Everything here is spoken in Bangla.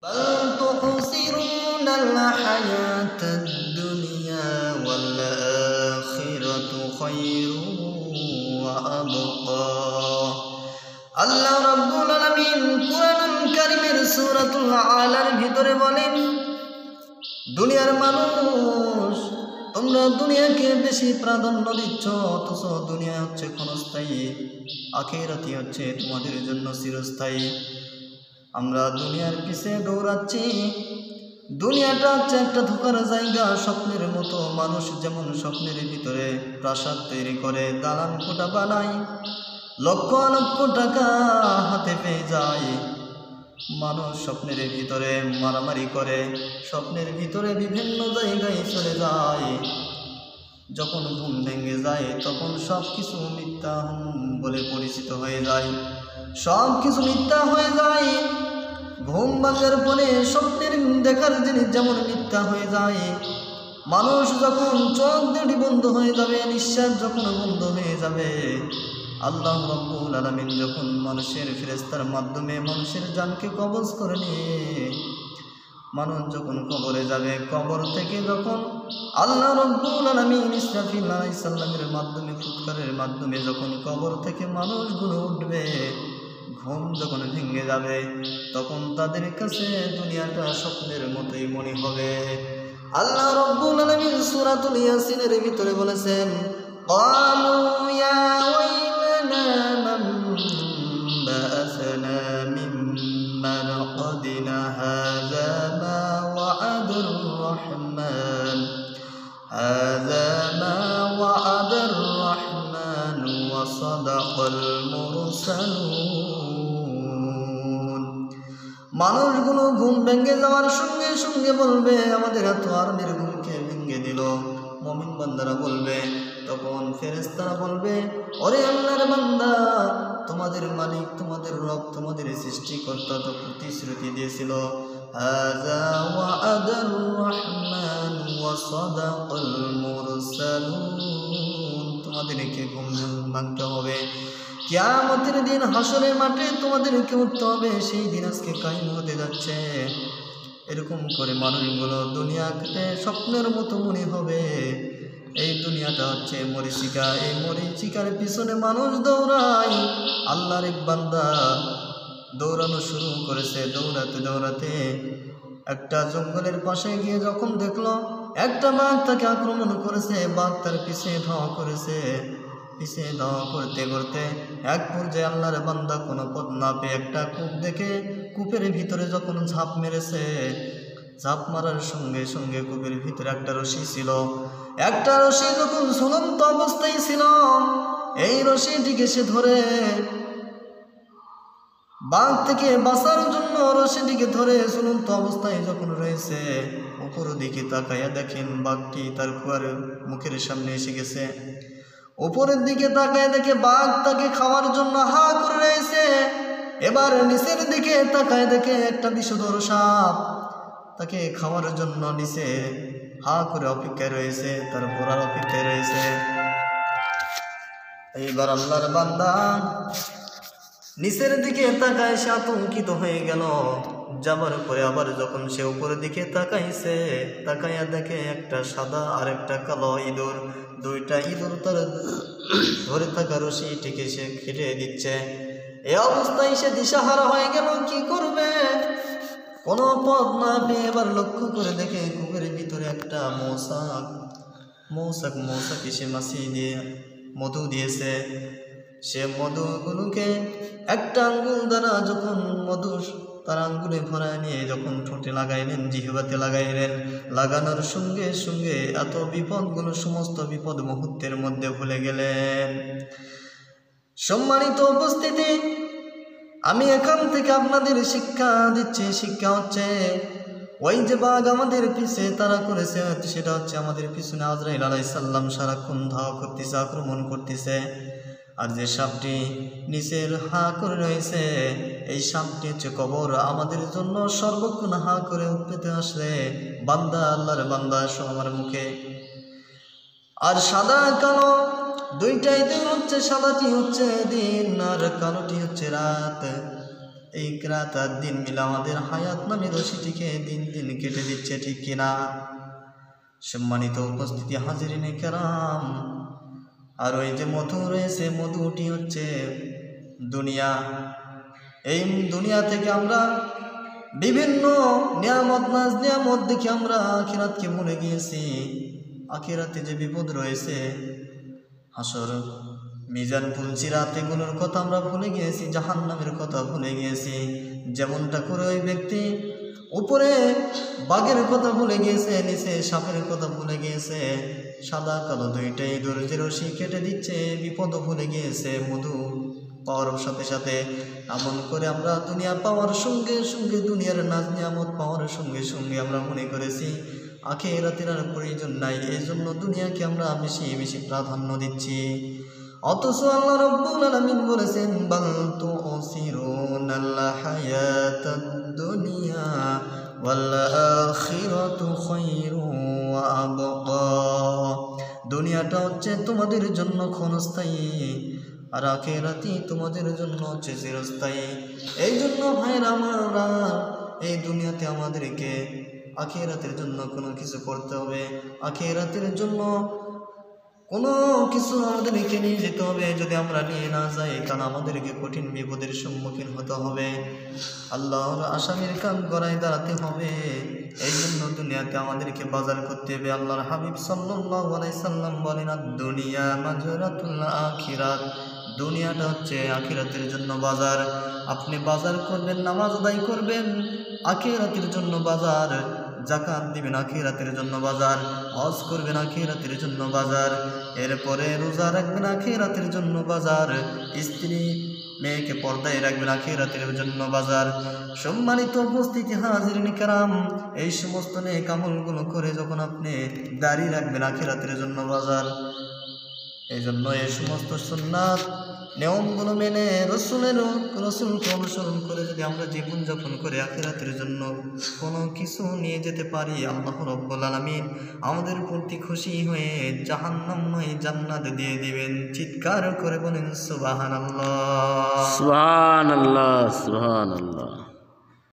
بل تؤثرون الحياة الدنيا والآخرة خير وأبقى। আল্লাহ রাব্বুল আলামিন কুরআনুল কারীমের সূরাতুল আলার ভিতরে বলেন, দুনিয়ার মানুষ তোমরা দুনিয়াকে বেশি প্রাধান্য দিচ্ছ, অথচ দুনিয়া হচ্ছে ক্ষণস্থায়ী, আখিরাতই হচ্ছে তোমাদের জন্য চিরস্থায়ী। আমরা দুনিয়ার পিছে দৌড়াচ্ছি, দুনিয়াটা হচ্ছে একটা ধোঁকার জায়গা, স্বপ্নের মতো। মানুষ যেমন স্বপ্নের ভিতরে প্রাসাদ তৈরি করে, দালান কোঠা বানায়, লক্ষ লক্ষ টাকা হাতে পেয়ে যায়। মানুষ স্বপ্নের ভিতরে মারামারি করে, স্বপ্নের ভিতরে বিভিন্ন জায়গায় চলে যায়। যখন ঘুম ভেঙে যায় তখন সব কিছু মিথ্যা বলে পরিচিত হয়ে যায়, সব কিছু মিথ্যা হয়ে যায়। ঘুম ভাঙার পরে স্বপ্নের দেখার জিনিস যেমন মিথ্যা হয়ে যায়। মানুষ যখন চোখ দুটি বন্ধ হয়ে যাবে, নিঃশ্বাস যখন বন্ধ হয়ে যাবে, আল্লাহ রাব্বুল আলামিন যখন মানুষের ফেরেশতার মাধ্যমে মানুষের জানকে কবজ করে নিয়ে মানুষ যখন কবরে যাবে, কবর থেকে যখন আল্লাহ রাব্বুল আলামিন ইসরাফিল আলাইহিস সালামের মাধ্যমে ফুৎকারের মাধ্যমে যখন কবর থেকে মানুষগুলো উঠবে, ঘুম যখন ভেঙে যাবে, তখন তাদের কাছে দুনিয়াটা স্বপ্নের মতোই মনে হবে। আল্লাহ রাব্বুল আলামিন সূরাতুল ইয়াসিনের ভিতরে বলেছেন, ক্বালু ইয়া ওয়াইলানা মান বাআসনা মিন মারকাদিনা হাযা মা ওয়া'আদার রাহমান হাযা মা ওয়া'আদার রাহমান ওয়া সাদাকাল মুরসালুন। মানুষগুলো ঘুম ভেঙে যাওয়ার সঙ্গে সঙ্গে বলবে, আমাদের এত আর ঘুমকে ভেঙে দিল। মুমিন বান্দারা বলবে, তখন ফেরেশতারা বলবে, ওরে আল্লাহর বান্দা, তোমাদের মালিক, তোমাদের রব, তোমাদের সৃষ্টিকর্তা তো প্রতিশ্রুতি দিয়েছিল, হাযা ওয়া'আদার রাহমান ওয়া সাদাকাল মুরসালুন, তোমাদেরকে ঘুম ভাঙতে হবে, কিয়ামতের দিন হাসরের মাঠে তোমাদেরকে উঠতে হবে, সেই দিন আজকে কায়েম হতে যাচ্ছে। এরকম করে মানুষগুলো দুনিয়াকে স্বপ্নের মতো মনে হবে। এই দুনিয়াটা হচ্ছে মরীচিকা, এই মরীচিকার পিছনে মানুষ দৌড়ায়। আল্লাহর এক বান্দা দৌড়ানো শুরু করেছে, দৌড়াতে দৌড়াতে একটা জঙ্গলের পাশে গিয়ে যখন দেখলো একটা বাঘ তাকে আক্রমণ করেছে, বাঘ তার পিছিয়ে ধাওয়া করেছে। পিছিয়ে ধাওয়া করতে করতে এক পর্যায়ে আল্লাহর বান্দা কোনো পথ না পেয়ে একটা কূপ দেখে কূপের ভিতরে যখন ঝাঁপ মেরেছে, ঝাঁপ মারার সঙ্গে সঙ্গে কূপের ভিতরে একটা রশি ছিল। একটা রশি যখন ঝুলন্ত অবস্থায় ছিল, এই রশিটিকে সে ধরে বাঘ থেকে বাঁচার জন্য রশিটিকে ধরে ঝুলন্ত অবস্থায় যখন রয়েছে, উপর দিকে তাকাইয়া দেখেন বাঘটি তার কুয়ারের মুখের সামনে এসে গেছে। উপরের দিকে তাকায় দেখে বাঘ তাকে খাওয়ার জন্য হা করে রয়েছে। এবার নিচের দিকে তাকায় দেখে একটা বিষধর সাপ তাকে খাওয়ার জন্য নিচে হা করে অপেক্ষায় রয়েছে, তার ঘোরার অপেক্ষায় রয়েছে। এইবার আল্লাহর বান্দা নিচের দিকে তাকায়, সে আতঙ্কিত হয়ে গেল। যাবার পরে আবার যখন সে উপরের দিকে তাকাইছে, তাকাইয়া দেখে একটা সাদা আর একটা কালো ইঁদুর, দুইটা ইঁদুর তার ধরে থাকা রশিটিকে সে কেটে দিচ্ছে। এই অবস্থায় সে দিশাহারা হয়ে গেল, কি করবে কোনো পথ না পেয়ে এবার লক্ষ্য করে দেখে কূপের ভিতরে একটা মৌসাক সে মাছি দিয়ে মধু দিয়েছে। সে মধুগুলোকে একটা আঙ্গুল দ্বারা যখন মধু তার আঙ্গুলে ভরায় নিয়ে যখন ঠোঁটে লাগাইলেন, জিহ্বাতে লাগাইলেন, লাগানোর সঙ্গে সঙ্গে এত বিপদগুলো, সমস্ত বিপদ মুহূর্তের মধ্যে ভুলে গেলেন। সম্মানিত উপস্থিতি, আমি এখান থেকে আপনাদের শিক্ষা দিচ্ছি। শিক্ষা হচ্ছে, ওই যে বাঘ আমাদের পিছে তাড়া করেছে, সেটা হচ্ছে আমাদের পিছনে আজরাইল আলাইহিস সালাম সারাক্ষণ ধাওয়া করতেছে, আক্রমণ করতেছে। আর যে সাপটি নিচের হা করে রয়েছে, এই সাপটি হচ্ছে কবর। আমাদের জন্য সর্বক্ষণ হা করে উঠতে আসলে বান্দা, আল্লাহর বান্দা আমার মুখে। আর সাদা কালো দুইটাই দিন হচ্ছে, সাদাটি হচ্ছে দিন আর কালোটি হচ্ছে রাত। এই রাত আর দিন মিলে আমাদের হায়াত নামে রশিটিকে দিন দিন কেটে দিচ্ছে, ঠিক কিনা? সম্মানিত উপস্থিতি হাজিরিনে কেরাম, আর ওই যে মধু রয়েছে, মধুটি হচ্ছে দুনিয়া। এই দুনিয়া থেকে আমরা বিভিন্ন নিয়ামত নাজ নিয়ামত দেখে আমরা আখিরাতকে ভুলে গিয়েছি। আখিরাতে যে বিপদ রয়েছে, হাসর মিজান পুলসিরাত, এগুলোর কথা আমরা ভুলে গিয়েছি, জাহান্নামের কথা ভুলে গিয়েছি। যেমনটা করে ওই ব্যক্তি উপরে বাঘের কথা ভুলে গিয়েছে, নিচে সাপের কথা ভুলে গিয়েছে, সাদা কালো দুইটাই দরজের রশি কেটে দিচ্ছে, বিপদও ভুলে গিয়েছে মধু পাওয়ার সাথে সাথে। এমন করে আমরা দুনিয়া পাওয়ার সঙ্গে সঙ্গে, দুনিয়ার নাজ নিয়ামত পাওয়ার সঙ্গে সঙ্গে আমরা মনে করেছি আখিরাতের আর প্রয়োজন নাই, এই জন্য দুনিয়াকে আমরা বেশি বেশি প্রাধান্য দিচ্ছি। অথচ আল্লাহ রাব্বুল আলামিন বলেছেন, বাল তুসিরুনাল হায়াতাদ দুনিয়া ওয়াল আখিরাতু খায়রুন ওয়া আবকা। দুনিয়াটা হচ্ছে তোমাদের জন্য ক্ষণস্থায়ী, আর আখিরাতই তোমাদের জন্য হচ্ছে চিরস্থায়ী। এই জন্য ভাইরা আমরা এই দুনিয়াতে আমাদেরকে আখিরাতের জন্য কোনো কিছু করতে হবে, আখিরাতের জন্য কোনো কিছু আমাদেরকে নিয়ে যেতে হবে। যদি আমরা নিয়ে না যাই, কারণ আমাদেরকে কঠিন বিপদের সম্মুখীন হতে হবে, আল্লাহর আসামির কান গড়ায় দাঁড়াতে হবে। এই জন্য দুনিয়াতে আমাদেরকে বাজার করতে হবে। আল্লাহর হাবিব সাল্লাল্লাহু আলাইহি সাল্লাম বলেন, দুনিয়া মাজরাতুল আখিরাত, দুনিয়াটা হচ্ছে আখিরাতের জন্য বাজার। আপনি বাজার করবেন, নামাজ আদায় করবেন, আখিরাতের জন্য বাজার। যাকাত দিবেন, আখিরাতের জন্য বাজার। হজ করবেন, আখিরাতের জন্য বাজার। এরপরে রোজা রাখবেন, আখিরাতের জন্য বাজার। স্ত্রী মেয়েকে পর্দায় রাখবেন, আখিরাতের জন্য বাজার। সম্মানিত উপস্থিতি হাজিরিন কেরাম, এই সমস্ত নেক আমলগুলো করে যখন আপনি দাড়ি রাখবেন, আখিরাতের জন্য বাজার। এই জন্য এই সমস্ত সুন্নাত নিয়মগুলো মেনে রসুলকে অনুসরণ করে যদি আমরা জীবনযাপন করে আখিরাতের জন্য কোনো কিছু নিয়ে যেতে পারি, আল্লাহ রাব্বুল আলামিন আমাদের প্রতি খুশি হয়ে জাহান্নাম নয় জান্নাত দিয়ে দিবেন। চিৎকার করে বলেন সুবহানাল্লাহ, সুবহানাল্লাহ, সুবহানাল্লাহ।